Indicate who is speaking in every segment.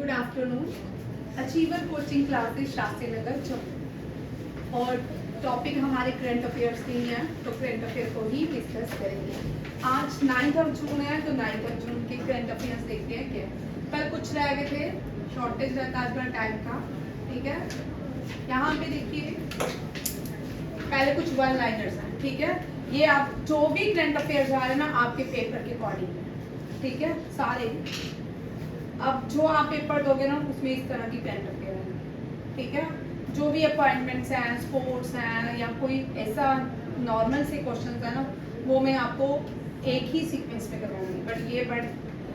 Speaker 1: Good afternoon. Achiever coaching classes Shastri Nagar Jammu और topic हमारे current affairs की है, तो करंट अफेयर को ही डिस्कस करेंगे। आज 9 जून है, तो 9 जून के करंट अफेयर्स देखते हैं क्या। कल कुछ रह गए थे, शॉर्टेज रहता है अपना टाइम का, ठीक है। यहाँ पे देखिए पहले कुछ वन लाइनर्स हैं, ठीक है। ये आप जो भी करंट अफेयर्स आ रहे हैं ना आपके पेपर के अकॉर्डिंग, ठीक है, सारे। अब जो आप पेपर दोगे ना उसमें इस तरह की करंट अफेयर है, ठीक है। जो भी अपॉइंटमेंट्स हैं, स्पोर्ट्स हैं या कोई ऐसा नॉर्मल से क्वेश्चंस है ना, वो मैं आपको एक ही सीक्वेंस में करवाऊंगी। बट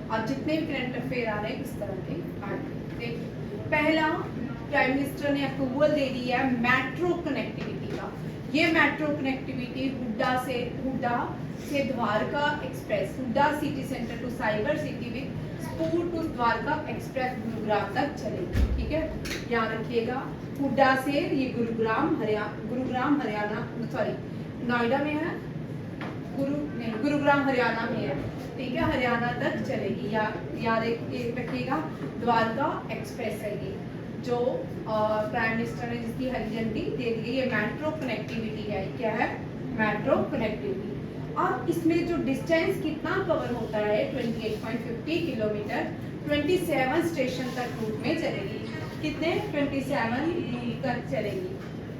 Speaker 1: अब जितने भी करंट अफेयर आ रहे हैं इस तरह के आ रहे हैं। देखिए पहला, प्राइम मिनिस्टर ने अप्रूवल दे दी है मेट्रो कनेक्टिविटी का। ये मेट्रो कनेक्टिविटी हुड्डा से Dwarka express, Huda city centre to cyber city with spur to Dwarka express Gurugram तक चलेगी, ठीक है। याद रखिएगा हुड्डा से ये गुरुग्राम हरियाणा, सॉरी नोएडा में है, गुरुग्राम हरियाणा में है, ठीक है। हरियाणा तक चलेगी। याद रखिएगा द्वारका एक्सप्रेस है ये, जो प्राइम मिनिस्टर ने जिसकी हरी झंडी दे दी है। ये मेट्रो कनेक्टिविटी है। क्या है? Metro connectivity. अब इसमें जो डिस्टेंस कितना कवर होता है 28.50 किलोमीटर, 27 स्टेशन तक रूट में चलेगी। कितने? 27 तक चलेगी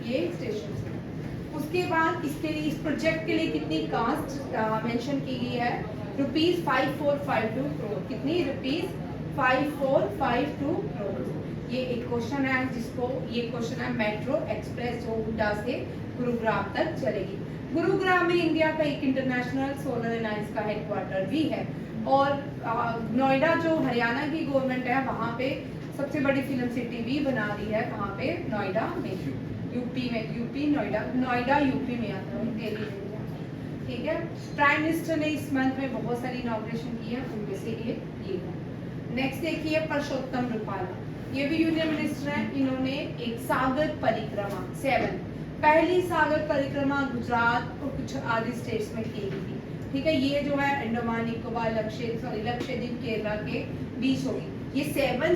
Speaker 1: ये स्टेशन। उसके बाद इसके लिए, इस प्रोजेक्ट के लिए कितनी कास्ट मेंशन की गई है? ₹5452 करोड़। कितनी? ₹5452 करोड़। ये एक क्वेश्चन है जिसको, ये क्वेश्चन है मेट्रो एक्सप्रेस जो हुड्डा से गुरुग्राम तक चलेगी। गुरुग्राम में इंडिया का एक इंटरनेशनल सोलर अलायंस का हेडक्वार्टर भी है। और नोएडा जो हरियाणा की गवर्नमेंट है वहाँ पे सबसे बड़ी फिल्म सिटी भी बना रही है। कहाँ पे? नोएडा में, यूपी में। नोएडा यूपी में आता है, दिल्ली में, ठीक है। प्राइम मिनिस्टर ने इस मंथ में बहुत सारी इनॉग्रेशन की है, उनमें से ये है। नेक्स्ट देखिए परसोत्तम रुपाला, ये भी यूनियन मिनिस्टर है। इन्होंने एक सागर परिक्रमा 7, पहली सागर परिक्रमा गुजरात और कुछ आदि स्टेट्स में की गई थी, ठीक है। ये जो है अंडमान निकोबार लक्षद्वीप केरला के बीच होगी। ये 7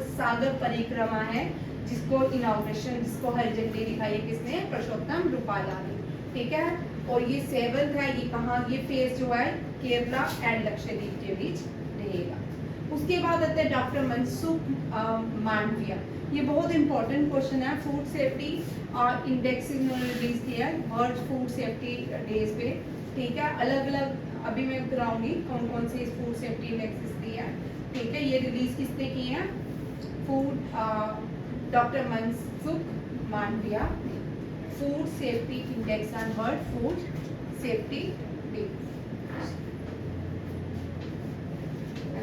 Speaker 1: सागर परिक्रमा है जिसको इनॉग्रेशन, जिसको हरी झंडी दिखाई है किसने? परसोत्तम रुपाला ने, ठीक है। और ये 7th है। ये कहाँ? ये फेज जो है केरला एंड लक्षद्वीप के बीच रहेगा। उसके बाद आते हैं डॉक्टर मनसुख मांडविया। ये बहुत इंपॉर्टेंट क्वेश्चन है। फूड सेफ्टी और इंडेक्स इन्होंने रिलीज किया है वर्ल्ड फूड सेफ्टी डेज पे, ठीक है। अलग अलग अभी मैं कराऊंगी कौन कौन से इस फूड सेफ्टी इंडेक्स दिया है, ठीक है। ये रिलीज किसने की है? Doctor Mansukh Mandaviya, food safety index and world food safety day.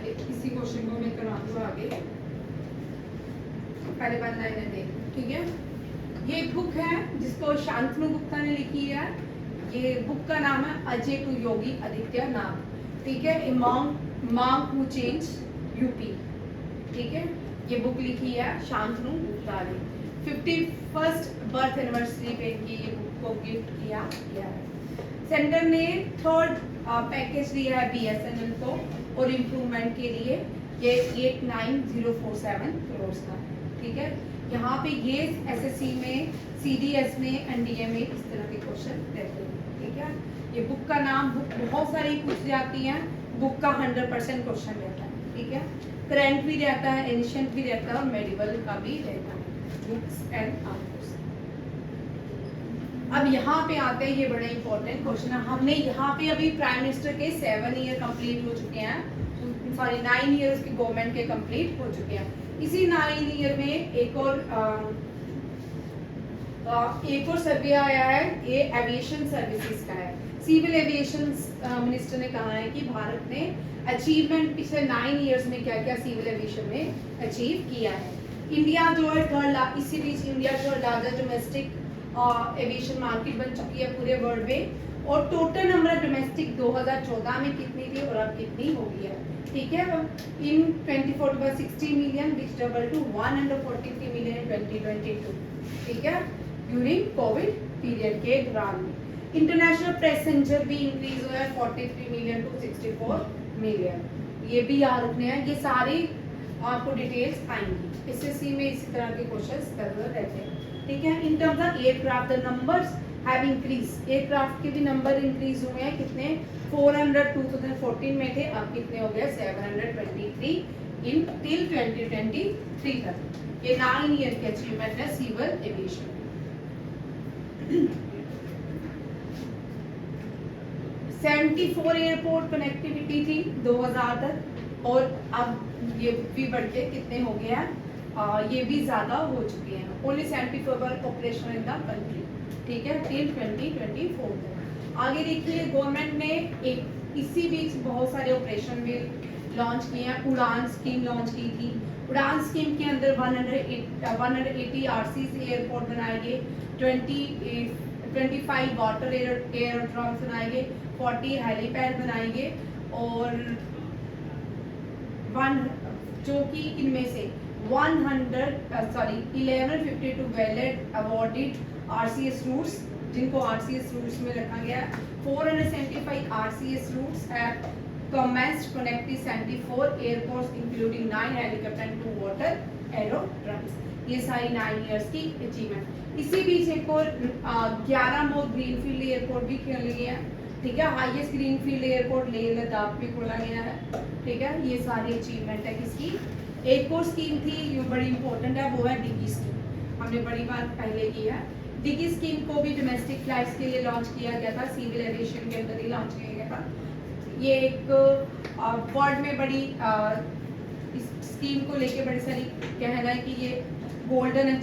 Speaker 1: इसी क्वेश्चन को मैं करा दूँ आगे, पहले 1 लाइन देख, ठीक है। ये बुक है जिसको शांतनु गुप्ता ने लिखी है। ये बुक का नाम है अजय टू योगी आदित्यनाथ, ठीक है। मॉन्क हू चेंज यूपी, ठीक है। ये बुक लिखी है शांतनु गुप्ता ने। 51st बर्थ एनिवर्सरी पे इनकी ये बुक को गिफ्ट किया गया है। सेंटर ने 3rd पैकेज दिया है BSNL को और इम्प्रूवमेंट के लिए, ये 89047 करोड़ का, ठीक है। यहाँ पे ये SSC में, CDS में, NDA में इस तरह के क्वेश्चन रहते हैं, ठीक है। ये बुक का नाम, बुक बहुत सारी पूछ जाती हैं। बुक का 100% क्वेश्चन रहता है, ठीक है। करंट भी रहता है, एनिशिएंट भी रहता है और मेडिवल का भी रहता है। Books and outputs. अब यहाँ पे आते हैं, ये बड़े इंपॉर्टेंट क्वेश्चन है। हमने यहाँ पे अभी प्राइम मिनिस्टर के 7 ईयर कंप्लीट हो चुके हैं, सॉरी 9 ईयर्स की गवर्नमेंट के कंप्लीट हो चुके हैं। इसी 9 ईयर में एक और सर्वे आया है, ये एविएशन सर्विसेज का है। सिविल एविएशन मिनिस्टर ने कहा है कि भारत ने अचीवमेंट पिछले 9 ईयर्स में क्या क्या सिविल एविएशन में अचीव किया है। इंडिया जो है इसी बीच इंडिया जो लार्जेस्ट डोमेस्टिक एविएशन मार्केट बन चुकी है पूरे वर्ल्ड में। और टोटल नंबर डोमेस्टिक 2014 में कितनी थी और अब कितनी हो गई है, ठीक है। इन 24 by 60 million which double to 143 million in 2022, ठीक है, ड्यूरिंग कोविड पीरियड के दौरान। इंटरनेशनल पैसेंजर भी इंक्रीज हुआ है 43 मिलियन टू 64 मिलियन। ये भी याद रखने हैं। ये सारी आपको डिटेल्स आएंगी। एसएससी में इसी तरह के क्वेश्चंस जरूर रहते हैं, ठीक है। In terms of aircraft the numbers have increase, aircraft के भी नंबर इंक्रीज हुए हैं। कितने? 400 2014 में थे, अब कितने हो गए? 723 इन टिल 2023 तक। ये 9 ईयर की अचीवमेंट है सिविल एविएशन। 74 एयरपोर्ट कनेक्टिविटी थी 2000 तक, और अब ये भी बढ़ के कितने हो गया है? ये भी ज्यादा हो चुके हैं। Only 74 operation in the country, ठीक है, टिल 2024 तक। आगे देखिए, गवर्नमेंट ने एक इसी बीच बहुत सारे ऑपरेशन में लॉन्च किए हैं। उड़ान स्कीम लॉन्च की थी। उड़ान स्कीम के अंदर 180 आरसीसी एयरपोर्ट बनाए गए, 25 वाटर एयरड्रॉम्स बनाए गए, 40 हेलीपैड बनाए गए, और जो कि इनमें से 1152 वैलिड अवॉर्डेड आरसीएस रूट्स, जिनको आरसीएस रूट्स में रखा गया है। 475 RCS routes have commenced connecting 74 airports including 9 helicopter and 2 water aerodromes। ये सारी 9 इयर्स की अचीवमेंट। इसी बीच एक और 11 मोर ग्रीनफील्ड एयरपोर्ट भी खोले गए हैं, ठीक है। Highest greenfield airport Leh Ladakh में खोला गया है, ठीक है। ये सारी अचीवमेंट है किसकी? एक और स्कीम थी जो बड़ी इंपॉर्टेंट है, वो है डिगी स्कीम। हमने बड़ी बात पहले की है। डिगी स्कीम को भी डोमेस्टिक फ्लाइट्स के लिए लॉन्च किया गया था, सिविल एविएशन के अंदर ही लॉन्च किया गया था। ये एक वर्ल्ड में बड़ी इस स्कीम को लेके बड़ी सारी कहना है कि ये गोल्डन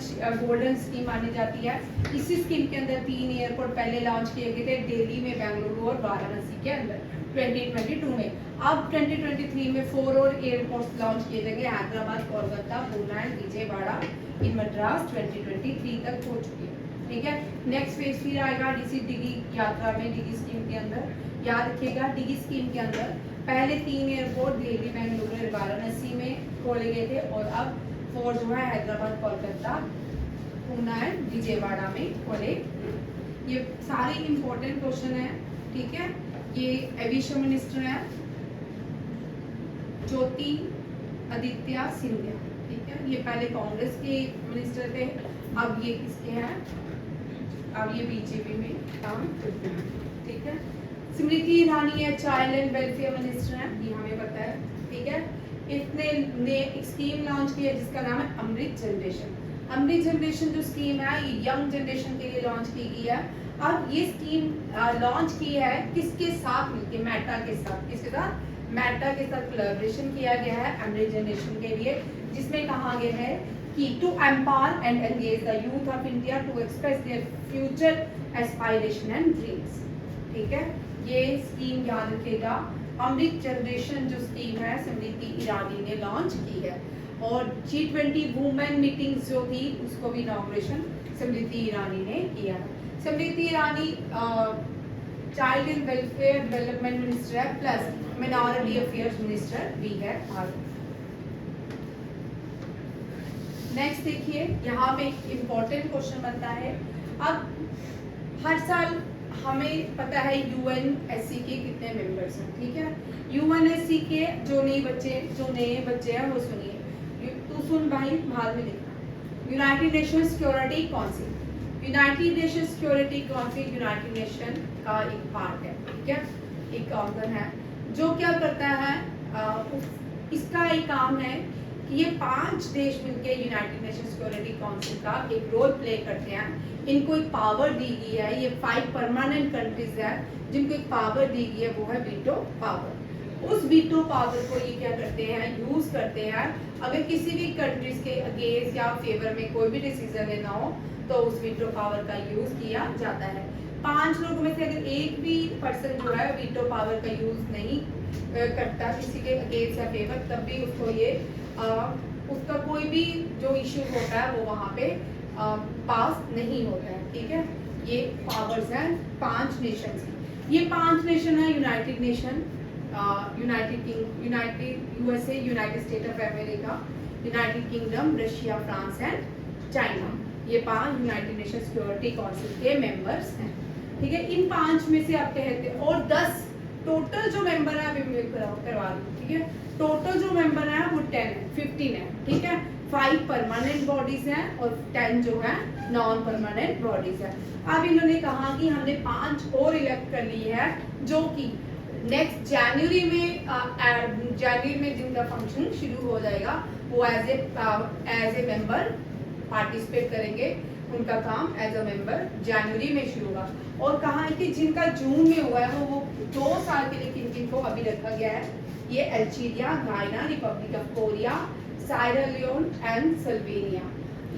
Speaker 1: स्कीम मानी जाती है। इसी स्कीम के अंदर 3 एयरपोर्ट पहले लॉन्च किए गए थे, दिल्ली में, बेंगलुरु और वाराणसी के अंदर 2022 में। अब 2023 में 4 और एयरपोर्ट्स लॉन्च किए जाएंगे, हैदराबाद, कोलकाता, पूना एंड विजयवाड़ा इन मद्रास 2023 तक हो चुकी है, ठीक है। नेक्स्ट फेज फिर आएगा डिगी यात्रा में, डिगी स्कीम के अंदर। याद रखिएगा, डिगी स्कीम के अंदर पहले 3 एयरपोर्ट दिल्ली, बेंगलुरु और वाराणसी में खोले गए थे, और अब 4 जो है हैदराबाद, कोलकाता, पूना एंड विजयवाड़ा में खोले। ये सारे इंपॉर्टेंट क्वेश्चन है, ठीक है। ये एविएशन मिनिस्टर है ज्योति आदित्य सिंधिया, ठीक है। ये पहले कांग्रेस के मिनिस्टर थे, अब ये किसके हैं? अब ये बीजेपी में काम करते हैं, ठीक है। स्मृति ईरानी है चाइल्ड एंड वेलफेयर मिनिस्टर है, ये हमें पता है, ठीक है। इसने एक स्कीम लॉन्च की है जिसका नाम है अमृत जनरेशन। अमृत जनरेशन जो स्कीम है ये यंग जनरेशन के लिए लॉन्च की गई है। अब ये स्कीम लॉन्च की है किसके साथ मिलके? मेटा के साथ। किसके साथ? मेटा के साथ कोलैबोरेशन किया गया है अमृत जनरेशन के लिए, जिसमें कहा गया है कि to empower and engage the youth of India to express their future aspiration and dreams, ठीक है। ये स्कीम याद रखेगा, अमृत जनरेशन जो स्कीम है स्मृति ईरानी ने लॉन्च की है। और G20 वुमेन मीटिंग्स जो थी उसको भी इनॉग्रेशन स्मृति ईरानी ने किया है। Smriti Irani child and welfare development minister है, प्लस माइनॉरिटी अफेयर्स मिनिस्टर भी है भारत। नेक्स्ट देखिए, यहाँ पे इम्पोर्टेंट क्वेश्चन बनता है। अब हर साल हमें पता है यूएनएससी के कितने मेंबर्स हैं, ठीक है। यूएनएससी के जो नए बच्चे हैं वो सुनिए, तू सुन भाई, बाद में देखना। United Nation Security council, United Nation Security council United Nation का एक पार्ट है, ठीक है, एक ऑर्गन है जो क्या करता है, इसका एक काम है कि ये 5 देश मिलकर यूनाइटेड नेशन सिक्योरिटी काउंसिल का एक रोल प्ले करते हैं। इनको एक पावर दी गई है, ये 5 परमानेंट कंट्रीज है जिनको एक पावर दी गई है, वो है वीटो पावर। उस वीटो पावर को ये क्या करते हैं, यूज करते हैं। अगर किसी भी कंट्रीज के अगेंस्ट या फेवर में कोई भी डिसीजन लेना हो तो उस वीटो पावर का यूज किया जाता है। 5 लोगों में से अगर एक भी पर्सन जो है वीटो पावर का यूज नहीं करता किसी के अगेंस्ट या फेवर, तब भी उसको ये उसका कोई भी जो इश्यू होता है वो वहाँ पे पास नहीं होता है, ठीक है। ये पावर्स हैं 5 नेशन की। ये 5 नेशन है United nation, United USA, United state of America, United kingdom, Russia, France and China. ये 5 यूनाइटेड नेशन सिक्योरिटी काउंसिल के मेंबर्स हैं, ठीक है। इन 5 में से आप कहते हैं, और 10 टोटल जो मेंबर है अभी मैं करवा दूँ, ठीक है। टोटल जो मेंबर है वो 15 है, ठीक है। 5 परमानेंट बॉडीज हैं और 10 जो है नॉन परमानेंट बॉडीज है। अब इन्होंने कहा कि हमने 5 और इलेक्ट कर ली है, जो कि नेक्स्ट जनवरी में जिनका फंक्शन शुरू हो जाएगा वो एज ए मेंबर पार्टिसिपेट करेंगे। उनका काम एज अ मेंबर जनवरी में शुरू होगा। और कहा है कि जिनका जून में हुआ है वो 2 साल के लिए किन किन को अभी रखा गया है, ये Algeria, Guyana, republic of Korea, Sierra Leone and Slovenia.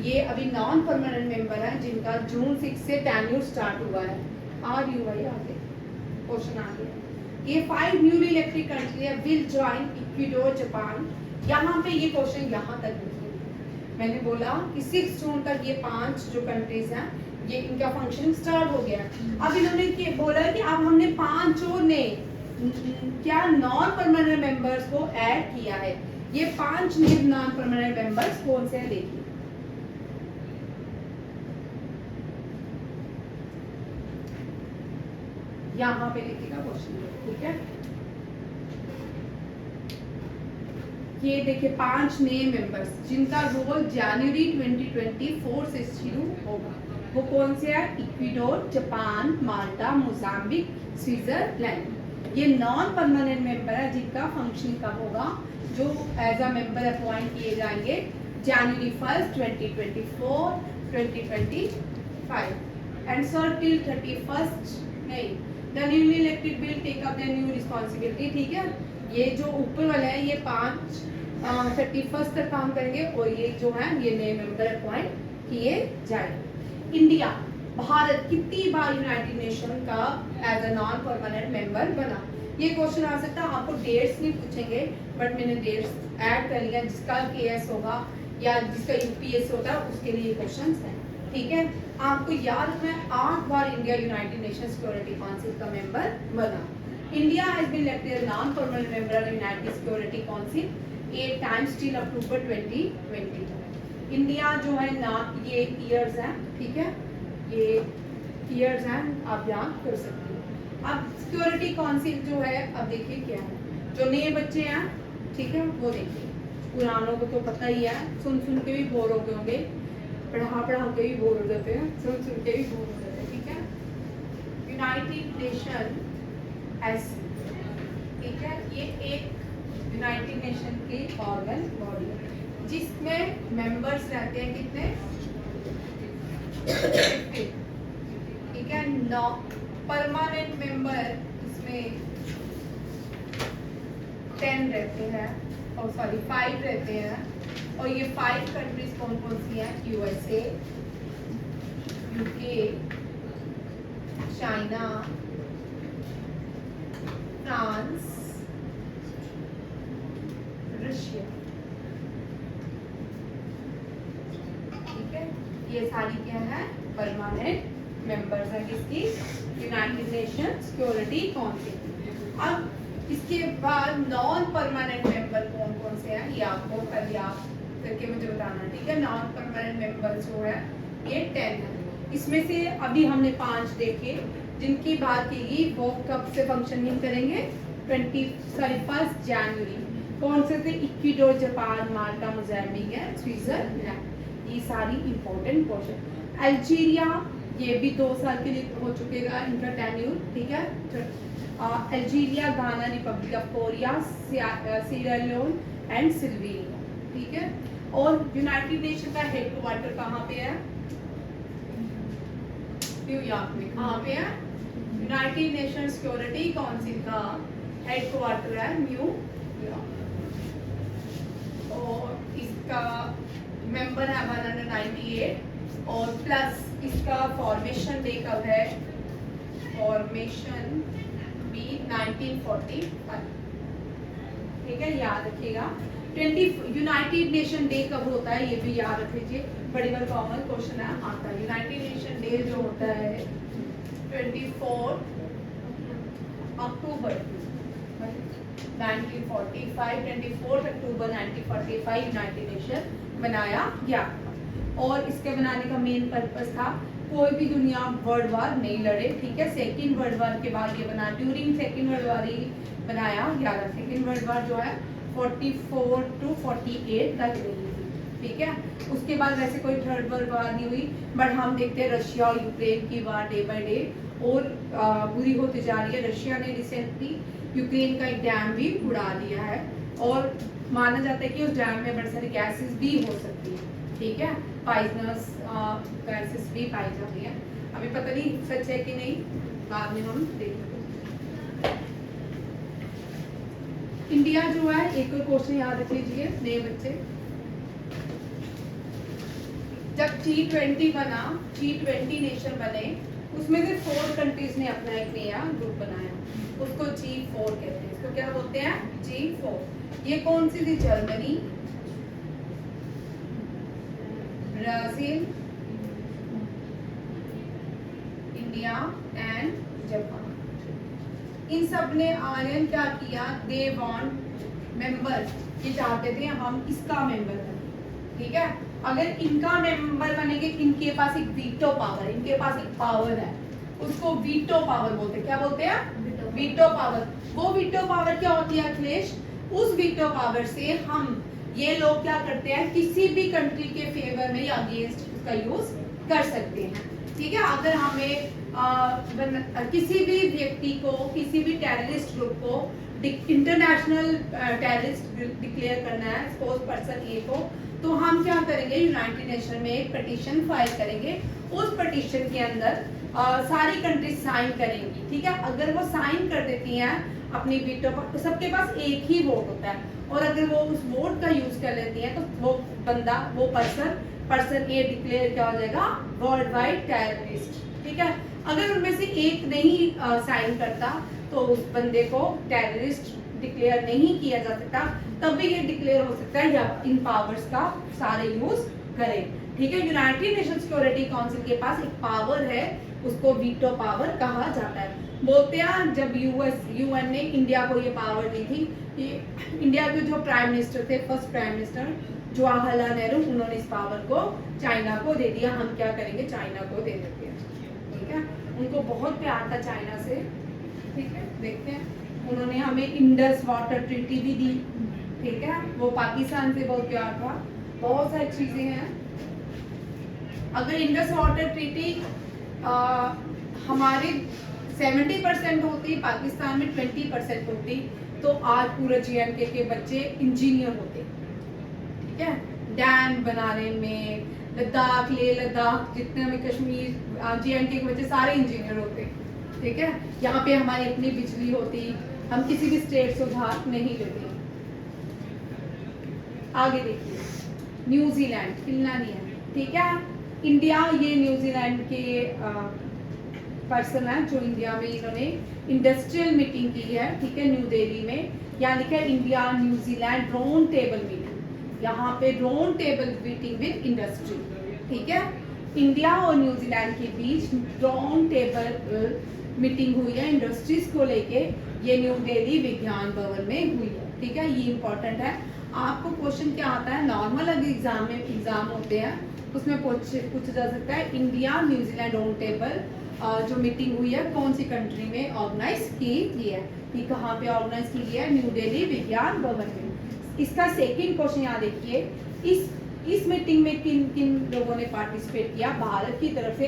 Speaker 1: ये अभी नॉन परमानेंट मेंबर है जिनका जून 6 से टेन्यूर स्टार्ट हुआ है। आर यू भाई आगे क्वेश्चन आ गया। ये 5 न्यूली इलेक्टेड कंट्री है विल ज्वाइन इक्वाडोर, जापान। यहाँ पे ये क्वेश्चन यहाँ तक लिखिए। मैंने बोला कि 6 जून तक ये 5 जो कंट्रीज हैं ये इनका फंक्शन स्टार्ट हो गया। अब इन्होंने बोला कि अब हमने 5 और ने क्या नॉन परमानेंट मेंबर्स को ऐड किया है। ये 5 नॉन परमानेंट मेंबर्स कौन से हैं देखिए। यहाँ पे लिखिएगा क्वेश्चन, ठीक है। ये देखिए 5 नए मेंबर्स जिनका रोल जनवरी 2024 से शुरू होगा। वो कौन से है? इक्वाडोर, जापान, माल्टा, मोजाम्बिक, स्विट्जरलैंड। ये नॉन परमानेंट मेंबर है जिनका फंक्शन कब होगा, जो एज अ मेंबर अपॉइंट किए जाएंगे जनवरी 1, 2024, 2025 एंड सर्व टिल 31 मई। The newly elected will take up the new responsibility, ठीक है। ये जो ऊपर वाले हैं ये 31 तक काम करेंगे और ये जो है ये नए मेंबर अपॉइंट किए जाएंगे। इंडिया, भारत कितनी बार यूनाइटेड नेशन का as a non permanent member बना? ये क्वेश्चन आ सकता है। आपको डेट्स नहीं पूछेंगे बट मैंने डेट्स ऐड कर लिया। जिसका केएस होगा या जिसका यूपीएस होता है उसके लिए क्वेश्चंस हैं, ठीक है। आपको याद रखना है 8 बार India United Nation Security Council का मेंबर बना। India has been elected as non-permanent member of the United Security Council 8 times till October 2020. India जो है ना ये ईयर्स हैं, ठीक है, ये ईयर्स हैं, आप याद कर सकते हो। अब सिक्योरिटी काउंसिल जो है, अब देखिए क्या है। जो नए बच्चे हैं, ठीक है, वो देखिए। पुरानों को तो पता ही है, सुन सुन के भी बोर हो गए होंगे, पढ़ा के भी बोर हो जाते हैं, सुन सुन के भी बोर हो जाते हैं, ठीक है। यूनाइटेड नेशन ऐसी, ठीक है, ये एक यूनाइटेड नेशन की ऑर्गन बॉडी है जिसमें मेंबर्स रहते हैं कितने, 50, ठीक है। 9 परमानेंट मेंबर इसमें 10 रहते हैं और सॉरी 5 रहते हैं। और ये 5 कंट्रीज कौन कौन सी हैं? USA, UK, China, France, Russia, ठीक है। ये सारी क्या है? परमानेंट मेंबर्स हैं किसकी? United Nation Security council. अब इसके बाद नॉन परमानेंट मेंबर कौन कौन से हैं ये आपको कल याद करके मुझे बताना, ठीक है। नॉन परमानेंट मेंबर जो है ये 10 है। इसमें से अभी हमने 5 देखे जिनकी बात की वो कब से फंक्शनिंग करेंगे? 1 जनवरी। कौन से थे? इक्वाडोर, जापान, माल्टा, मोजाम्बिक है, स्विट्जरलैंड। ये सारी इंपॉर्टेंट क्वेश्चन। अल्जीरिया ये भी 2 साल के लिए हो चुकेगा इनका टेन्यूर, ठीक है। अल्जीरिया, गाना, Republic of Korea, Sira Leone and Slovenia, ठीक है। और यूनाइटेड नेशन का हेडक्वार्टर कहाँ पे है? न्यूयॉर्क में। कहाँ पे है? यूनाइटेड नेशन सिक्योरिटी काउंसिल का हेडक्वार्टर है न्यूयॉर्क। और इसका मेंबर है 198 और प्लस इसका फॉर्मेशन डे कब है? फॉर्मेशन भी 1945, ठीक है, याद रखिएगा। 20 यूनाइटेड नेशन डे कब होता है ये भी याद रख लीजिए, बड़ी बार कॉमन क्वेश्चन है आता है। यूनाइटेड नेशन डे जो होता है 24 अक्टूबर 1945, 24 अक्टूबर 1945 यूनाइटेड नेशन बनाया गया। और इसके बनाने का मेन पर्पस था कोई भी दुनिया वर्ल्ड वार नहीं लड़े, ठीक है। सेकेंड वर्ल्ड वार के बाद ये बना। ड्यूरिंग सेकेंड वर्ल्ड वार बनाया 11। सेकेंड वर्ल्ड वॉर जो है 44 to 48 तक रही थी, ठीक है। उसके बाद वैसे कोई थर्ड वर्ल्ड वॉर नहीं हुई, बट हम देखते हैं रशिया और यूक्रेन की वार डे बाय डे और बुरी होती जा रही है। रशिया ने रिसेंटली यूक्रेन का एक डैम भी उड़ा दिया है और माना जाता है कि उस डैम में बड़ी सारी गैसेस भी हो सकती है, ठीक है, पॉइजनस गैसेस भी पाई जाती है। अभी पता नहीं सच है कि नहीं, बाद में हम देखेंगे। इंडिया जो है, एक और क्वेश्चन याद रख लीजिए नए बच्चे, जब G20 बना, G20 नेशन बने, उसमें से 4 कंट्रीज ने अपना एक नया ग्रुप बनाया, उसको G4 कहते हैं। इसको क्या बोलते हैं? G4। ये कौन सी थी? Germany, Brazil, India and Japan. इन सब ने आर्यन क्या किया? दे वांट मेंबर, ये चाहते थे हम इसका मेंबर बने, ठीक है। अगर इनका मेंबर बनेंगे, इनके पास एक वीटो पावर, इनके पास एक पावर है, उसको वीटो पावर बोलते हैं। क्या बोलते हैं? Veto power. वो वीटो पावर क्या होती है अखिलेश? उस वीटो पावर से हम, ये लोग क्या करते हैं, किसी भी कंट्री के फेवर में या अगेंस्ट उसका यूज कर सकते हैं, ठीक है। अगर हमें किसी भी व्यक्ति को, किसी भी टेररिस्ट ग्रुप को इंटरनेशनल टेररिस्ट डिक्लेयर करना है, सपोज पर्सन ए को, तो हम क्या करेंगे? यूनाइटेड नेशन में एक पिटीशन फाइल करेंगे। उस पिटीशन के अंदर सारी कंट्रीज साइन करेंगी, ठीक है। अगर वो साइन कर देती हैं अपनी वीटो पर, तो सबके पास एक ही वोट होता है, और अगर वो उस वोट का यूज कर लेती हैं तो वो बंदा, वो पर्सन ए डिक्लेयर क्या हो जाएगा? वर्ल्ड वाइड टेररिस्ट, ठीक है। अगर उनमें से एक नहीं साइन करता तो उस बंदे को टेररिस्ट डिक्लेयर नहीं किया जा सकता, तभी ये डिक्लेयर हो सकता है या इन पावर्स का सारे यूज करें, ठीक है। यूनाइटेड नेशन सिक्योरिटी काउंसिल के पास एक पावर है, उसको वीटो पावर कहा जाता है। बोलते हैं जब यूएन ने इंडिया को ये पावर दी थी, ये इंडिया के जो प्राइम मिनिस्टर थे, first prime minister Jawaharlal Nehru, उन्होंने इस पावर को चाइना को दे दिया। हम क्या करेंगे? चाइना को दे देते हैं, ठीक है। उनको बहुत प्यार था चाइना से, ठीक है। देखते हैं, उन्होंने हमें इंडस वाटर ट्रीटी भी दी, ठीक है। वो पाकिस्तान से बहुत प्यार था, बहुत सारी चीजें हैं। अगर इंडस वाटर ट्रीटी हमारे 70% होती, पाकिस्तान में 20% होती, तो आज पूरे JNK के बच्चे इंजीनियर होते, ठीक है। डैम बनाने में, लद्दाख, लेह लद्दाख, जितने हमें कश्मीर, JNK के बच्चे सारे इंजीनियर होते, ठीक है। यहाँ पे हमारी अपनी बिजली होती, हम किसी भी स्टेट से उधार नहीं लेते। आगे देखिए, न्यूजीलैंड, हिलना नहीं है, ठीक है। इंडिया, ये न्यूजीलैंड के पर्सन है जो इंडिया में इन्होंने इंडस्ट्रियल मीटिंग की है, ठीक है, न्यू दिल्ली में। यहाँ लिखा है India New Zealand round table meeting, यहाँ पे round table meeting with industry, ठीक है। इंडिया और न्यूजीलैंड के बीच राउंड टेबल मीटिंग हुई है इंडस्ट्रीज को लेके, ये न्यू दिल्ली विज्ञान भवन में हुई है, ठीक है। ये इंपॉर्टेंट है। आपको क्वेश्चन क्या आता है, नॉर्मल अगर एग्जाम होते हैं उसमें पूछा जा सकता है इंडिया न्यूजीलैंड राउंड टेबल जो मीटिंग हुई है कौन सी कंट्री में ऑर्गेनाइज की गई है, ये कहाँ पे ऑर्गेनाइज की गई है? न्यू दिल्ली विज्ञान भवन में। इसका सेकंड क्वेश्चन यहाँ देखिए, इस मीटिंग में किन किन लोगों ने पार्टिसिपेट किया? भारत की तरफ से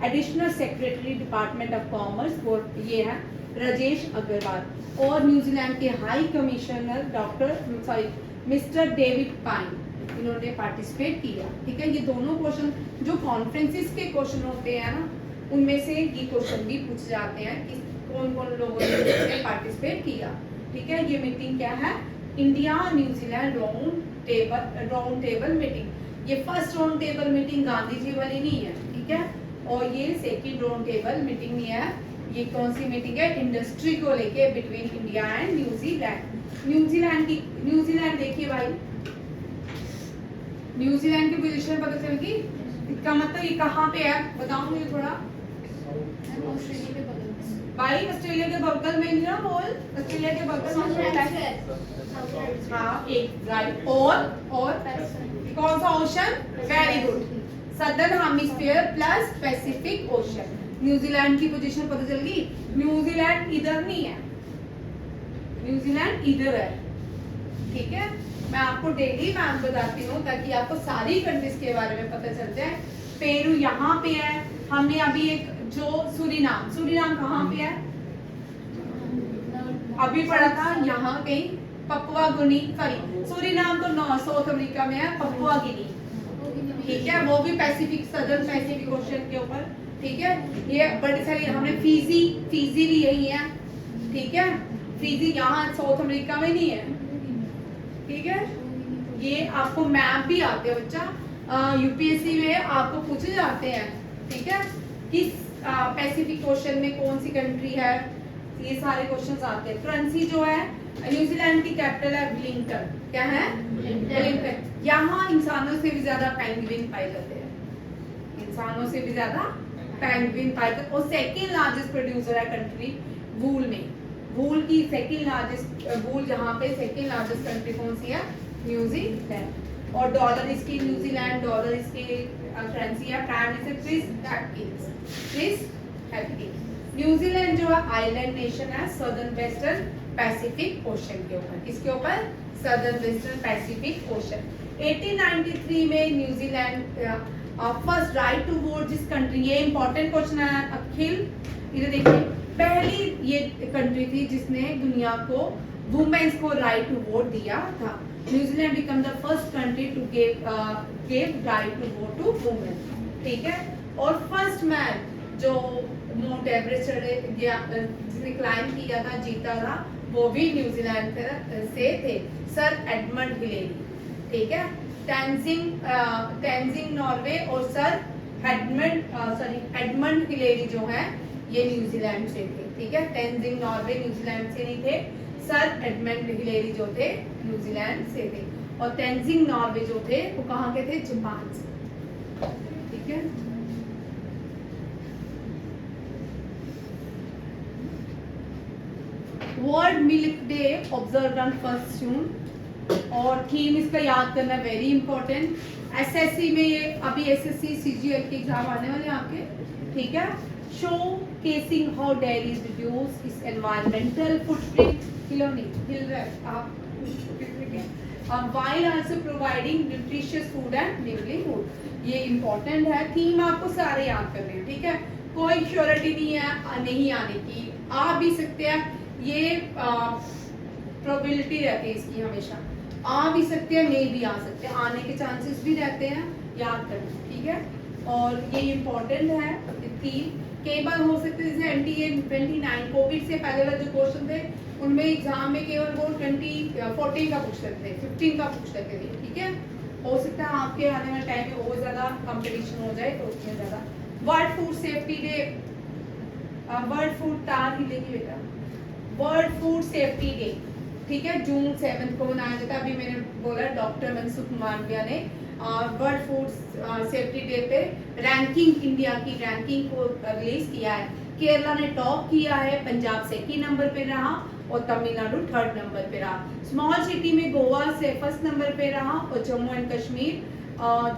Speaker 1: additional secretary department of commerce, वो ये है राजेश अग्रवाल, और न्यूजीलैंड के high commissioner mister David pine, इन्होंने पार्टिसिपेट किया, ठीक है। ये दोनों क्वेश्चन जो कॉन्फ्रेंसिस के क्वेश्चन होते हैं ना, उनमें से ये क्वेश्चन भी पूछे जाते हैं कि कौन कौन लोगों ने पार्टिसिपेट किया, ठीक है। ये मीटिंग क्या है? India New Zealand round table meeting. ये first round table meeting Gandhi ji वाली नहीं है, ठीक है, और ये सेकंड राउंड टेबल मीटिंग नहीं है। ये कौन सी मीटिंग है? इंडस्ट्री को लेके between India and New Zealand. New Zealand देखिए भाई, न्यूजीलैंड की पोजीशन पता चल गई, इसका मतलब ये कहाँ पे है बताओ मुझे थोड़ा। भाई ऑस्ट्रेलिया के बगल में ना बोल, ऑस्ट्रेलिया के बगल में, हाँ एक राइट। और कौन सा ocean? Very good, southern hemisphere plus Pacific ocean. New Zealand की पोजीशन पता चल गई। न्यूजीलैंड इधर नहीं है, न्यूजीलैंड इधर है, ठीक है। मैं आपको डेली मैप बताती हूँ ताकि आपको सारी कंट्रीज के बारे में पता चल जाए। पेरू यहाँ पे है, हमने अभी एक जो सूरीनाम, सूरीनाम कहाँ पे है अभी पढ़ा था, यहाँ कहीं पपुआ गुनी, सॉरी सूरीनाम तो साउथ अमेरिका में है, पपुआ गिनी, ठीक है, वो भी पैसिफिक, सदर्न पैसिफिक ओशन के ऊपर, ठीक है। ये बड़ी सारी, हमने फिजी, फिजी भी यही है, ठीक है। फिजी यहाँ साउथ अमेरिका में नहीं है, ठीक है। ये आपको मैप भी आते हैं बच्चा, यूपीएससी में आपको पूछे जाते हैं, ठीक है, किस पैसिफिक ओशन में कौन सी कंट्री है, ये सारे क्वेश्चंस आते हैं। करेंसी जो है, न्यूजीलैंड की कैपिटल है वेलिंगटन, क्या है वेलिंगटन। यहाँ इंसानों से भी ज्यादा पेंगुइन पाए जाते हैं, इंसानों से भी ज्यादा पेंगुइन पाए जाते हैं। और सेकेंड लार्जेस्ट प्रोड्यूसर है कंट्री वूल में, वूल की सेकेंड लार्जेस्ट, वूल जहाँ पे सेकेंड लार्जेस्ट कंट्री कौन सी है, न्यूजीलैंड। और डॉलर इसकी, न्यूजीलैंड डॉलर इसकी करेंसी है। Prime minister Chris Hipkins. New Zealand जो है आइलैंड नेशन है, सदर्न वेस्टर्न पैसिफिक ओशन के ऊपर, किसके ऊपर, सदर्न वेस्टर्न पैसिफिक ओशन। 1893 में New Zealand first right to vote जिस कंट्री, ये इंपॉर्टेंट क्वेश्चन है अखिल, इधर देखिए, पहली ये कंट्री थी जिसने दुनिया को वुमेन्स को राइट टू वोट दिया था। New Zealand become the first country to give right to vote to women, ठीक है। और फर्स्ट मैन जो माउंट एवरेस्ट जिसने क्लाइंब किया था, जीता था, वो भी न्यूजीलैंड से थे, सर एडमंड हिलेरी, ठीक है। टेंजिंग नॉर्वे और सर एडमंड हिलेरी जो है ये न्यूजीलैंड से थे, ठीक है। टेंजिंग नॉर्वे न्यूजीलैंड से नहीं थे, सर एडमंड हिलेरी जो थे न्यूजीलैंड से थे। और टेंजिंग नॉर्वे जो थे वो कहाँ के थे, जापान से, ठीक है। World milk day observe on 1 जून। और थीम इसका याद करना वेरी इंपॉर्टेंट। एसएससी में ये अभी एसएससी सीजीएल के एग्जाम आने वाले हैं आपके, ठीक है। Show casing how dairy reduce इस एनवायरमेंटल फुटप्रिंट, हिल रहा है आप, while also providing nutritious food and livelihood। ये इंपॉर्टेंट है, थीम आपको सारे याद करने हैं, ठीक है। कोई श्योरिटी नहीं है नहीं आने की, आ भी सकते हैं, ये प्रोबेबिलिटी रहती है इसकी, हमेशा आ भी सकते हैं, नहीं भी आ सकते हैं, आने के चांसेस भी रहते हैं, याद करना, ठीक है। और ये इम्पोर्टेंट है थीम, कई बार हो सकते हैं जैसे NTA 29 कोविड से पहले वाले जो क्वेश्चन थे उनमें एग्जाम में केवल वो 14 का पूछ सकते थे, 15 का पूछ सकते थे, ठीक है। हो सकता है आपके आने वाले टाइम में और ज्यादा कंपटीशन हो जाए तो उसमें ज्यादा। World food safety day, world food तार ही लेगी बेटा, वर्ल्ड फूड सेफ्टी डे, ठीक है, जून 7 को मनाया जाता है। अभी मैंने बोला डॉक्टर मनसुख मांडविया ने वर्ल्ड फूड सेफ्टी डे पे रैंकिंग, इंडिया की रैंकिंग को रिलीज किया है। केरला ने टॉप किया है, पंजाब सेकंड नंबर पे रहा और तमिलनाडु थर्ड नंबर पे रहा। स्मॉल सिटी में गोवा से फर्स्ट नंबर पे रहा और जम्मू एंड कश्मीर,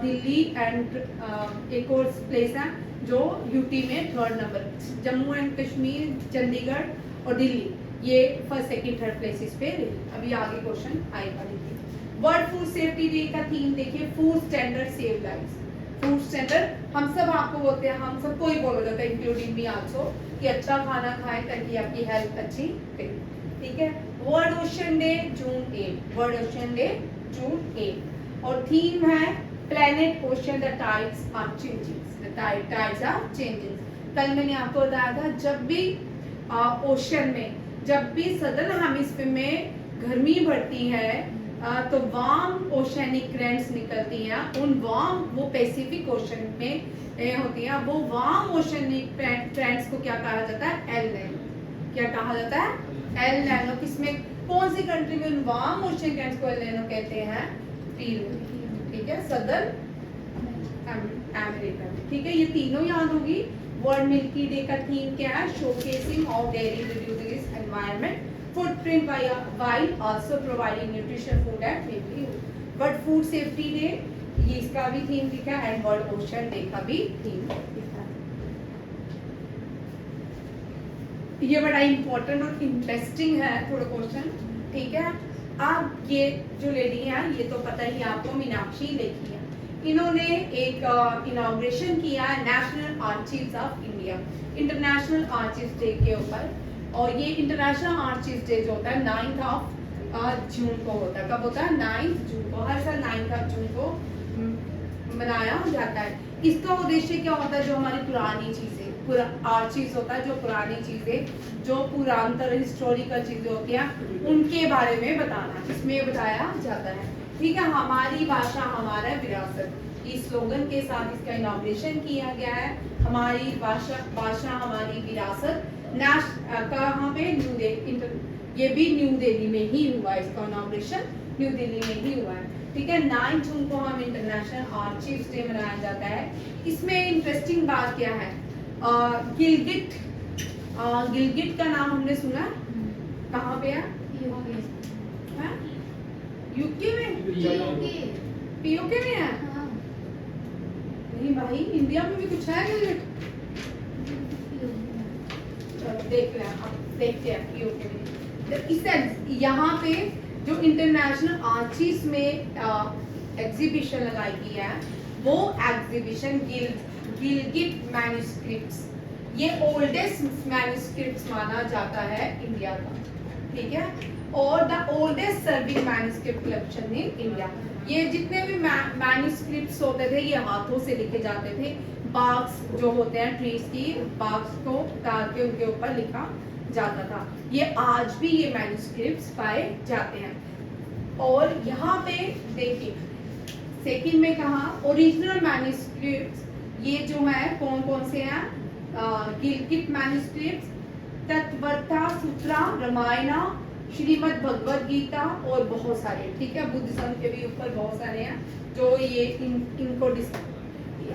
Speaker 1: दिल्ली एंड एक और प्लेस है जो यूटी में third number, Jammu and Kashmir, Chandigarh और दिल्ली, ये फर्स्ट सेकंड थर्ड प्लेसेस पे रही। अभी आगे क्वेश्चन आएगा, देखिए। वर्ल्ड फूड सेफ्टी डे का थीम देखिए, food standard save lives. Food standard हम सब आपको बोलते हैं, हम सबको ही बोला जाता है इंक्लूडिंग मी आल्सो, कि अच्छा खाना खाएं ताकि आपकी हेल्थ अच्छी रहे, ठीक है। World Ocean Day June 8, World Ocean Day June 8। और थीम है planet ocean the tides are changing, the tides are changing. कल मैंने आपको बताया था जब भी ओशन में, जब भी सदर्न हेमिस्फीयर में गर्मी बढ़ती है तो वार्म ओशनिक करंट्स निकलती हैं, उन वार्म, वो पैसिफिक ओशन में होती हैं, वो वार्म ओशनिक करंट्स को क्या कहा जाता है, एल लाइन, क्या कहा जाता है, एल लाइनो। किसमें, कौन सी कंट्री में उन वार्म ओशन करंट्स को एल लाइनो कहते हैं, ठीक है, सदर्न अमेरिका, ठीक है। ये तीनों याद होगी। वर्ल्ड मिल्की डे का थीम क्या है, showcasing of dairy reducing it's environment footprint while also providing nutritious food and livelihood। World Food Safety Day, ये इसका भी थीम लिखा है, एंड वर्ल्ड ओशन डे का भी थीम लिखा है। ये बड़ा इम्पोर्टेंट और इंटरेस्टिंग है थोड़ा क्वेश्चन, ठीक है। अब ये जो लेडी है ये तो पता ही आपको, मीनाक्षी लेखी है। इन्होंने एक इनॉग्रेशन किया है national archives of India, international archives day के ऊपर। और ये इंटरनेशनल आर्चिव्स डे जो होता है 9 जून को होता है। कब होता है? 9 जून को। हर साल 9 जून को मनाया जाता है। इसका उद्देश्य क्या होता है? जो हमारी पुरानी चीजें, आर्चिव्स होता है, जो पुरानी चीजें, जो पुरातन हिस्टोरिकल चीजें होती हैं उनके बारे में बताना, इसमें बताया जाता है, ठीक है। हमारी भाषा हमारा विरासत, इस स्लोगन के साथ इसका इनॉग्रेशन किया गया है। हमारी भाषा हमारी विरासत। कहाँ पे? न्यू दिल्ली, ये भी न्यू दिल्ली में ही हुआ है, इसका इनॉग्रेशन न्यू दिल्ली में ही हुआ है, ठीक है। 9 जून को हम इंटरनेशनल आर्चिव्स डे मनाया जाता है। इसमें इंटरेस्टिंग बात क्या है? गिलगिट, गिलगिट का नाम हमने सुना है, कहाँ पे है? यूके में, पीओके में है। नहीं भाई, इंडिया में भी कुछ है गिलगिट। चलो देख रहे हैं, अब देखते हैं पीओके में। यहाँ पे जो इंटरनेशनल आर्चिव्स में एग्जीबिशन लगाई गई है, वो एग्जीबिशन गिलगिट मैन्युस्क्रिप्ट्स, ये ओल्डेस्ट मैन्युस्क्रिप्ट्स माना जाता है इंडिया का, ठीक है। और the oldest serving manuscript collection in India. ये जितने भी मैन्युस्क्रिप्ट्स होते थे ये हाथों से लिखे जाते थे। बाग्स जो होते हैं ट्रीज की, बाग्स को उतार के उनके ऊपर लिखा जाता था। ये आज भी ये मैन्युस्क्रिप्ट्स पाए जाते हैं। और यहाँ पे देखिए सेकंड में कहा ओरिजिनल मैन्युस्क्रिप्ट्स, ये जो है कौन कौन से हैं? गिलगिट मैन्युस्क्रिप्ट्स, तत्वरता सूत्रा, रामायणा, श्रीमद् भगवद गीता और बहुत सारे, ठीक है। बुद्धिज्म के भी ऊपर बहुत सारे हैं जो ये इनको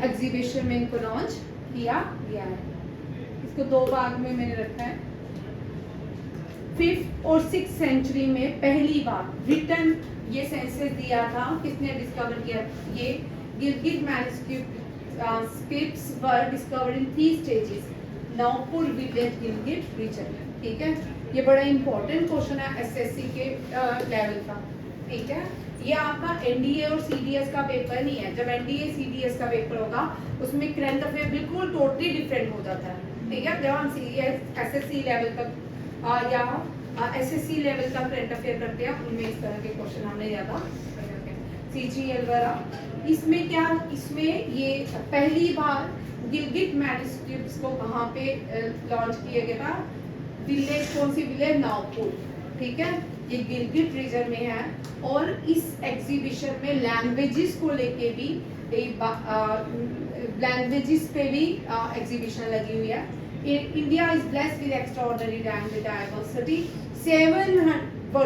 Speaker 1: एग्जीबिशन में इनको लॉन्च किया गया है। इसको 2 भाग में मैंने रखा है। 5th और 6th सेंचुरी में पहली बार रिटर्न ये सेंसस दिया था, किसने डिस्कवर किया? ये Gilgit manuscripts were discovered in 3 stages, Nagpur village Gilgit region, ठीक है। ये बड़ा इंपॉर्टेंट क्वेश्चन है एसएससी के लेवल का, ठीक है। ये आपका एनडीए और सीडीएस का पेपर नहीं है। जब एनडीए सीडीएस का पेपर होगा उसमें करंट अफेयर बिल्कुल टोटली डिफरेंट हो जाता है, ठीक है। जब हम सीडीएस एसएससी लेवल तक या एसएससी लेवल का करंट अफेयर करते हैं उनमें इस तरह के क्वेश्चन हमने ज्यादा सीजीएल वगैरह। इसमें क्या, इसमें ये पहली बार गिलगिट मैन्युस्क्रिप्ट्स को कहाँ पे लॉन्च किया गया था? विलेज, कौन सी विलेज? नागपुर, ठीक है। ये गिलगिट रीजन में है। और इस एग्जीबिशन में लैंग्वेजेस को लेके भी लैंग्वेजेस पे भी एग्जीबिशन लगी हुई है। India is blessed with extraordinary language diversity.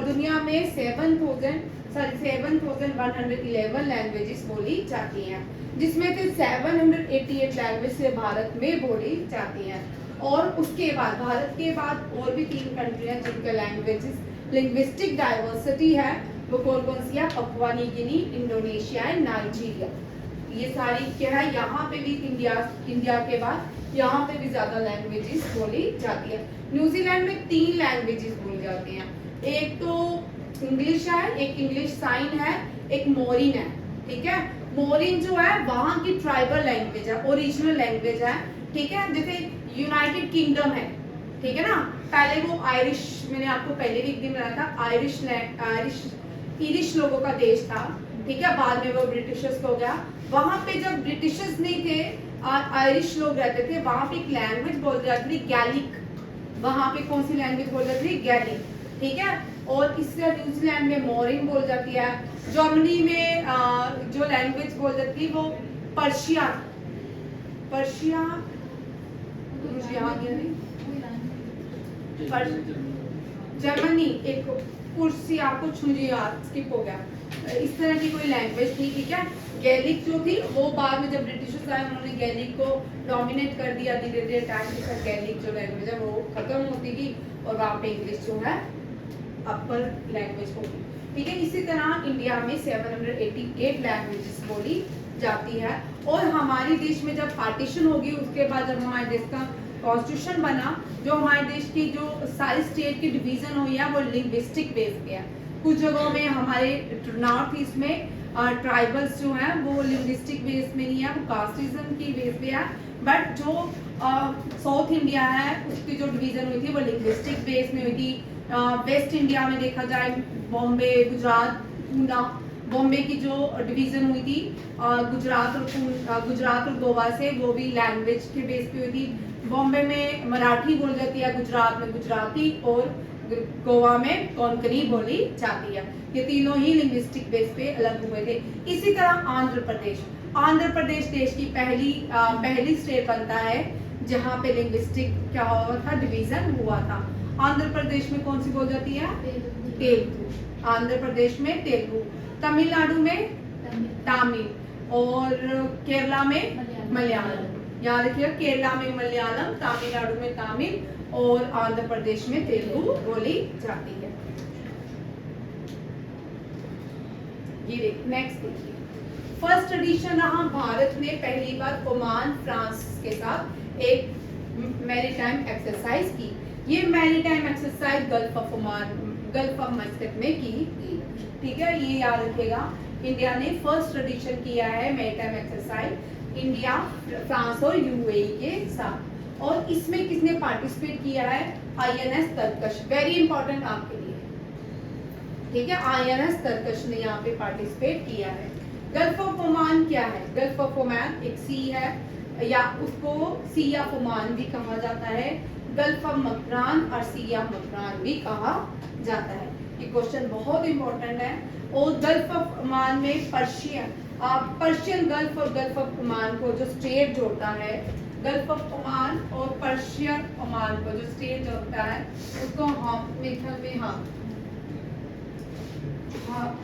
Speaker 1: दुनिया में 7,111 लैंग्वेजेस बोली जाती हैं, जिसमें से 788 लैंग्वेज से भारत में बोली जाती हैं। और उसके बाद भारत के बाद और भी 3 कंट्री हैं जिनका लिंग्विस्टिक डाइवर्सिटी है। वो कौन कौन सी है? Papua New Guinea, Indonesia and Nigeria. ये सारी क्या है? यहाँ पे भी इंडिया के बाद यहाँ पे भी ज्यादा लैंग्वेजेस बोली जाती है। न्यूजीलैंड में 3 लैंग्वेजेस बोली जाती हैं। एक तो इंग्लिश है, एक इंग्लिश साइन है, एक मोरिन है, ठीक है। मोरिन जो है वहाँ की ट्राइबल लैंग्वेज है, ओरिजिनल लैंग्वेज है, ठीक है। जैसे यूनाइटेड किंगडम है, ठीक है ना। पहले वो आयरिश, मैंने आपको पहले भी एक दिन बताया था, आयरिश लोगों का देश था, ठीक है। बाद में वो ब्रिटिशर्स को हो गया। वहां पे जब ब्रिटिशर्स नहीं थे, आयरिश लोग रहते थे, वहां पे एक लैंग्वेज बोल जाती थी गैलिक। वहां पे कौन सी लैंग्वेज बोल जाती थी? गैलिक, ठीक है। और इससे न्यूजीलैंड में मोरिन बोल जाती है। जर्मनी में जो लैंग्वेज बोल जाती थी वो पर्शिया जर्मनी, एक कुर्सी आपको स्किप हो गया, इस तरह की कोई लैंग्वेज थी, ठीक है। गैलिक जो थी वो बाद में जब ब्रिटिशर्स आए उन्होंने गैलिक को डोमिनेट कर दिया धीरे धीरे, टाइम के साथ गैलिक जो लैंग्वेज है वो खत्म होती गई और वहाँ पे इंग्लिश जो है अपर लैंग्वेज होगी, ठीक है। इसी तरह इंडिया में 788 लैंग्वेजेस बोली जाती है। और हमारे देश में जब पार्टीशन होगी उसके बाद जब हमारे देश का कॉन्स्टिट्यूशन बना, जो हमारे देश की जो सारी स्टेट की डिवीजन हुई है वो लिंग्विस्टिक बेस पे है। कुछ जगहों में हमारे नॉर्थ ईस्ट में ट्राइबल्स जो हैं वो लिंग्विस्टिक बेस में नहीं है, वो कास्टिज्म की बेस पे है। बट जो साउथ इंडिया है उसकी जो डिवीजन हुई थी वो लिंग्विस्टिक बेस में हुई थी। वेस्ट इंडिया में देखा जाए बॉम्बे, गुजरात, पूना, बॉम्बे की जो डिवीजन हुई थी गुजरात और गोवा से, वो भी लैंग्वेज के बेस पे हुई थी। बॉम्बे में मराठी बोली जाती है, गुजरात में गुजराती और गोवा में कोंकणी बोली जाती है। ये तीनों ही लिंग्विस्टिक बेस पे अलग हुए थे। इसी तरह आंध्र प्रदेश देश की पहली स्टेट बनता है जहाँ पे लिंग्विस्टिक क्या हुआ था, डिवीजन हुआ था। आंध्र प्रदेश में कौन सी बोली जाती है? तेलुगु। आंध्र प्रदेश में तेलुगु, तमिलनाडु में तमिल और केरला में मलयालम। याद रखिएगा, केरला में मलयालम, तमिलनाडु में तमिल और आंध्र प्रदेश में तेलुगु बोली जाती है। ये देखिए, नेक्स्ट देखिए, फर्स्ट एडिशन रहा भारत ने पहली बार ओमान फ्रांस के साथ एक मैरीटाइम एक्सरसाइज की। ये maritime exercise gulf of Muscat में की गई। ठीक है, ये याद रखिएगा, इंडिया ने फर्स्ट एडिशन किया है मैरीटाइम एक्सरसाइज इंडिया, फ्रांस और यूएई के साथ। और इसमें किसने पार्टिसिपेट किया है? आईएनएस तरकश, वेरी इंपॉर्टेंट आपके लिए। ठीक है, आईएनएस तरकश ने यहाँ पे पार्टिसिपेट किया है। गल्फ ऑफ ओमान क्या है? गल्फ ऑफ ओमान एक सी है, या उसको सी ऑफ ओमान भी कहा जाता है, गल्फ ऑफ मकरान और सी ऑफ मकरान भी कहा जाता है। ये क्वेश्चन बहुत इंपॉर्टेंट है। और गल्फ ऑफ ओमान में पर्शियन गल्फ और गल्फ ऑफ ओमान को जो स्टेट जोड़ता है, गल्फ ऑफ ओमान और पर्शियन ओमान को जो स्टेट जोड़ता है उसको हम मेरे ख्याल में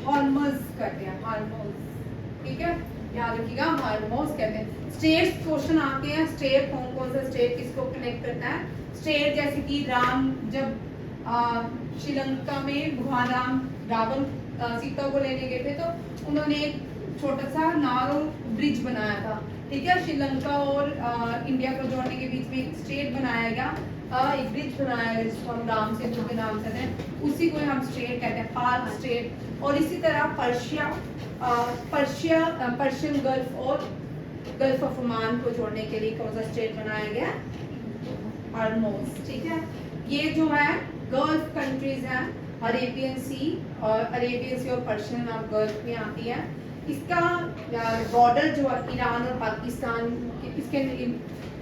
Speaker 1: हॉर्मोज कहते हैं, हॉर्मोज। ठीक है, याद रखिएगा, हॉर्मोज कहते हैं। स्टेट्स क्वेश्चन आते हैं, स्टेट कौन कौन सा स्टेट किसको कनेक्ट करता है? स्टेट जैसे कि राम जब श्रीलंका में भगवान रावण सीता को लेने गए थे तो उन्होंने एक छोटा सा नाव ब्रिज बनाया था। ठीक है, श्रीलंका और इंडिया को जोड़ने के बीच में एक स्टेट बनाया गया, एक ब्रिज बनाया गया जिसको हम राम सेतु के नाम से कहते हैं, उसी को हम स्टेट कहते हैं, पार्क स्टेट। और इसी तरह पर्शियन गल्फ और गल्फ ऑफ ओमान को जोड़ने के लिए कौन सा स्टेट बनाया गया? हॉर्मोज। ठीक है, ये जो है गल्फ कंट्रीज हैं, अरेबियन सी और पर्शियन और गल्फ में आती है। इसका बॉर्डर जो है ईरान और पाकिस्तान,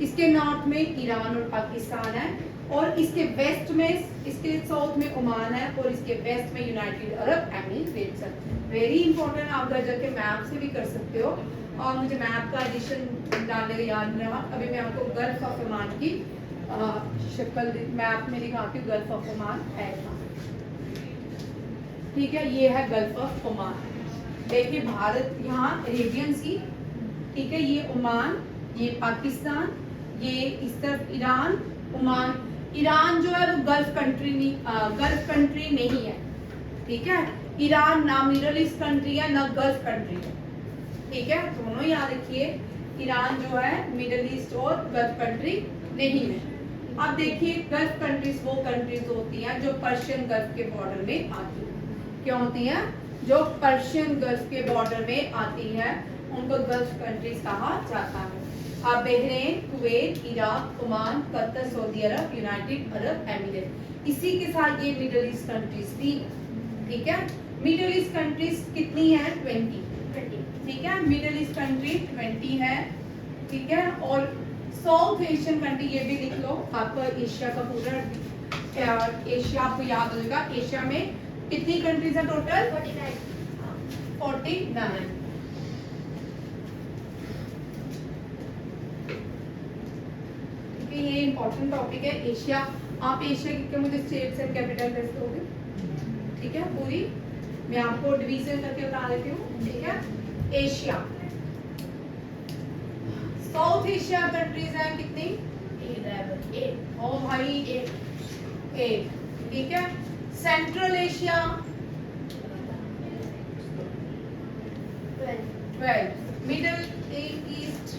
Speaker 1: इसके नॉर्थ में ईरान और पाकिस्तान है, और इसके वेस्ट में, इसके साउथ में ओमान है, और इसके वेस्ट में यूनाइटेड अरब एमिरेट्स है। वेरी इंपॉर्टेंट, आप घर जाके मैप से भी कर सकते हो। और मुझे मैप का एडिशन डालने का याद नहीं रहा, अभी मैं आपको गल्फ ऑफ ओमान की शक्ल मैप में दिखाती हूँ। गल्फ ऑफ ओमान ऐसा, ठीक है, ये है गल्फ ऑफ ओमान। देखिए, भारत यहाँ अरेबियन सी, ठीक है, ये ओमान, ये पाकिस्तान, ये इस तरफ ईरान, ओमान। ईरान जो है वो गल्फ कंट्री नहीं है। ठीक है, ईरान ना मिडल ईस्ट कंट्री है ना गल्फ कंट्री है। ठीक है, दोनों याद रखिए, ईरान जो है मिडल ईस्ट और गल्फ कंट्री नहीं है। अब देखिए, गल्फ कंट्रीज वो कंट्रीज होती हैं जो पर्शियन गल्फ के बॉर्डर में आती है। क्या होती हैं? जो पर्शियन गल्फ के बॉर्डर में आती है उनको गल्फ कंट्रीज कहा जाता है। अब Bahrain, Kuwait, Iraq, Oman, Qatar, Saudi Arab, United Arab Emirate, इसी के साथ ये मिडिल ईस्ट कंट्रीज भी। ठीक है, मिडिल ईस्ट कंट्रीज कितनी है? 20। ठीक है, मिडिल ईस्ट कंट्री 20 है। ठीक है, और साउथ एशियन कंट्री ये भी लिख लो, आपको एशिया का पूरा एशिया आपको याद हो जाएगा। एशिया में कितनी कंट्रीज है टोटल? 49। ये इंपॉर्टेंट टॉपिक है एशिया। आप एशिया के मुझे स्टेट्स एंड कैपिटल दे दोगे? ठीक है, पूरी मैं आपको डिवीजन करके बता देती हूँ। ठीक है, एशिया, साउथ एशिया कंट्रीज हैं कितनी? 8। ओ भाई 8। ठीक है, सेंट्रल एशिया 12, मिडिल ईस्ट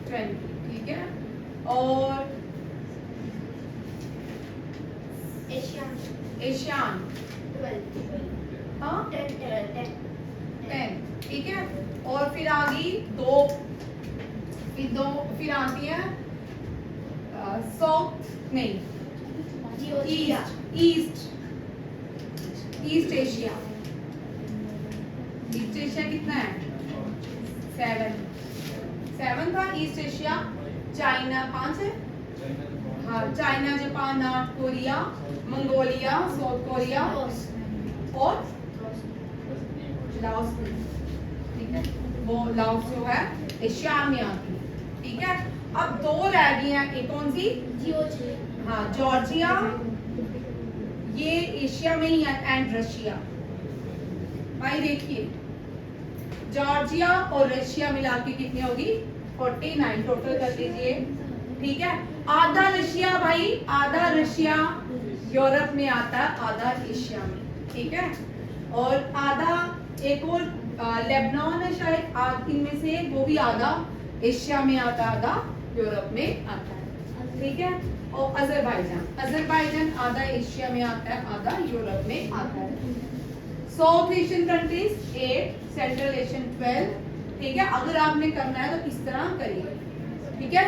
Speaker 1: 20, ठीक है। और एशियान
Speaker 2: 12,
Speaker 1: हाँ
Speaker 2: 10,
Speaker 1: 10, ठीक है। और फिर आ गई फिर आती है साउथ नहीं ईस्ट एशिया। ईस्ट एशिया कितना है? 7 था ईस्ट एशिया। चाइना 5 है, हाँ China, Japan, north Korea, Mongolia, south Korea और लाओस, ठीक है। वो लाओस जो है एशिया में आती है, ठीक है। अब 2 रह गई हैं, एक कौन सी? हाँ जॉर्जिया, ये एशिया में ही है, एंड रशिया। भाई देखिए जॉर्जिया और रशिया मिला के कितनी होगी? 49 टोटल कर लीजिए, ठीक है। आधा रशिया भाई, आधा रशिया यूरोप में आता है, आधा एशिया में, ठीक है। और आधा एक और लेबनान है शायद, इनमें से वो भी आधा एशिया में आता है, आधा यूरोप में आता है, ठीक है। और अजरबैजान आधा एशिया में आता है, आधा यूरोप में आता है। South Asian countries 8, central Asian 12, ठीक है। अगर आपने करना है तो इस तरह करिए, ठीक है।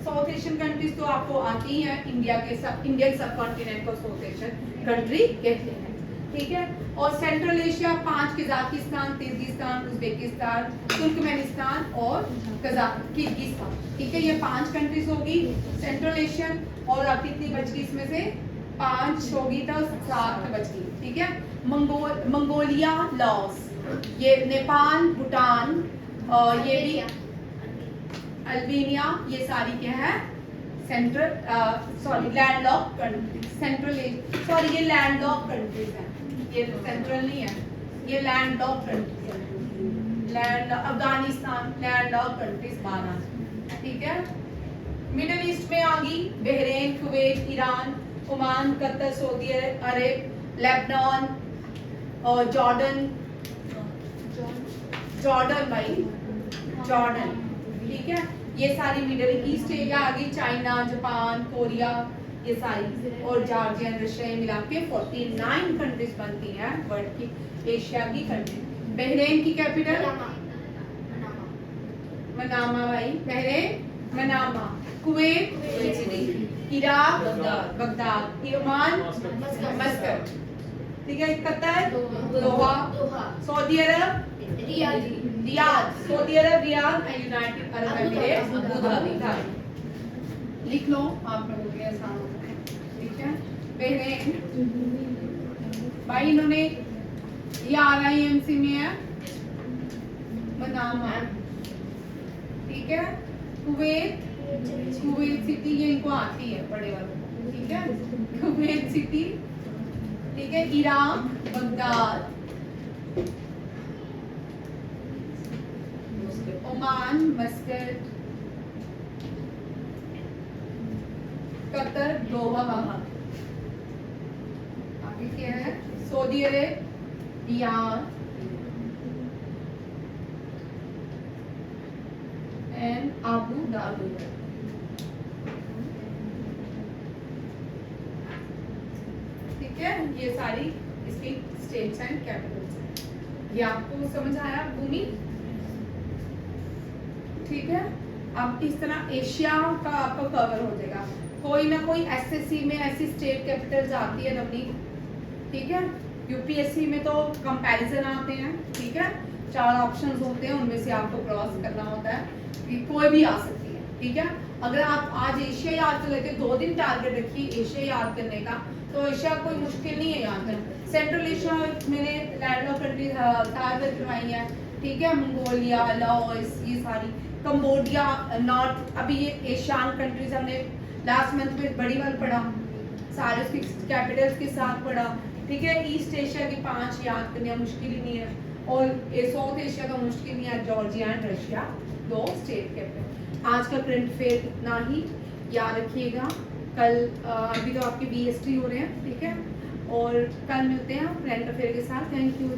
Speaker 1: साउथ एशियन कंट्रीज तो आपको आती ही है, इंडियन सब कॉन्टिनेंट को साउथ एशियन कंट्री कहते हैं, ठीक है। और central Asia 5, Kazakhstan, Kyrgyzstan, Uzbekistan, Turkmenistan और किर्गिस्तान, ठीक है। ये 5 कंट्रीज होगी सेंट्रल एशियन। और अब कितनी बच गई इसमें से? 5 होगी तो 7 बच गई, ठीक है। मंगोलिया, लाओस, ये नेपाल, भूटान, और ये भी अल्बेनिया, ये सारी क्या है? लैंडलॉक कंट्रीज, ये लैंडलॉक कंट्रीज है, ये सेंट्रल नहीं है, ये लैंडलॉक कंट्रीज है। अफगानिस्तान लैंडलॉक कंट्रीज 12, ठीक है। मिडिल ईस्ट में आ गई Bahrain, Kuwait, Iran, Oman, Qatar, Saudi Arab, Lebanon और जॉर्डन भाई, जॉर्डन, ठीक है। ये सारी मिडिल ईस्ट एरिया आ गई, चाइना, जापान, कोरिया, ये सारी, और जॉर्जिया, रशिया मिला के 49 कंट्रीज बनती हैं वर्ल्ड की, एशिया की कंट्री। बहरीन की कैपिटल मनामा भाई, Bahrain Manama. Kuwait, Iraq Baghdad, Oman Muscat, ठीक है। Qatar Doha, Saudi Arab Riyadh, Saudi Arab Riyadh, United Arab Emirates Abu Dhabi. लिख लो आप लोगों के आसान होता है, ठीक है। बहरीन भाई इन्होंने ये RIMC में है मनामा, ठीक है। कुवैत सिटी, ये इनको आती है बड़े वालों, ठीक है। कुवैत सिटी, ठीक है। Iraq Baghdad, Oman Muscat, Qatar Doha वहां, आगे क्या है? Saudi Arab Riyadh and Abu Dhabi, ठीक है। ये सारी इसकी स्टेट्स एंड कैपिटल्स हैं। ये आपको समझ आया भूमि, ठीक है। अब इस तरह एशिया का आपको कवर हो जाएगा। कोई ना कोई SSC में ऐसी स्टेट कैपिटल्स आती है नवनीत, ठीक है। UPSC में तो कंपैरिजन आते हैं, ठीक है। 4 ऑप्शंस होते हैं, उनमें से आपको क्रॉस करना होता है कि कोई भी आ सकती है, ठीक है। अगर आप आज एशिया याद कर लेते, 2 दिन टारगेट रखिए एशिया याद करने का, तो एशिया कोई मुश्किल नहीं है याद करना। सेंट्रल एशिया मैंने लैंडलॉक कंट्रीज टारगेट करवाई है, ठीक है। मंगोलिया, लाओस, ये सारी, कंबोडिया, नॉर्थ, अभी ये एशियन कंट्रीज हमने लास्ट मंथ में बड़ी बार पढ़ा, सारे उसकी कैपिटल्स के साथ पढ़ा, ठीक है। ईस्ट एशिया की 5 याद करने मुश्किल ही नहीं है, और साउथ एशिया का मुश्किल नहीं है, Georgia and Russia 2 state capital. आज का करंट अफेयर इतना ही याद रखिएगा। कल अभी तो आपके BST हो रहे हैं, ठीक है। और कल मिलते हैं करंट अफेयर के साथ। Thank you.